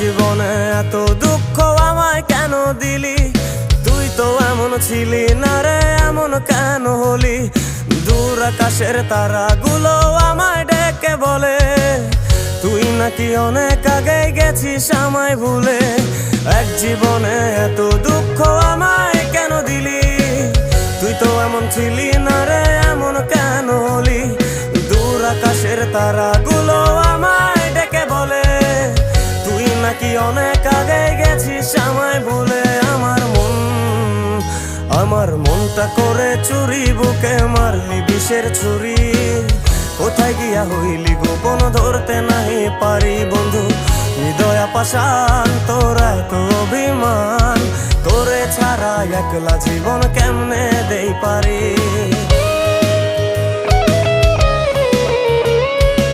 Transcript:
জীবনে এত দুঃখ আমায় কেন দিলি? তুই তো এমন ছিলি না রে, এমন কেন হলি? দূর আকাশের তারাগুলো আমায় ডেকে বলে তুই নাকি অনেক আগে গেছিস আমায় ভুলে। এক জীবনে এত দুঃখ আমায় কেন দিলি? তুই তো এমন ছিলি না রে, এমন কেন হলি? দূর আকাশের তারাগুলো আমায় ডেকে বলে তুই নাকি অনেক আগে গেছিস আমায় ভুলে। আমার মনটা করে চুরি, বুকে মারলি বিষের ছুরি। কোথায় গিয়া হইলি গোপন ধরতে নাই পারি বন্ধু। হৃদয় পাষাণ তোর এত অভিমান, তোরে ছাড়া একলা জীবন কেমনে দেই পারি?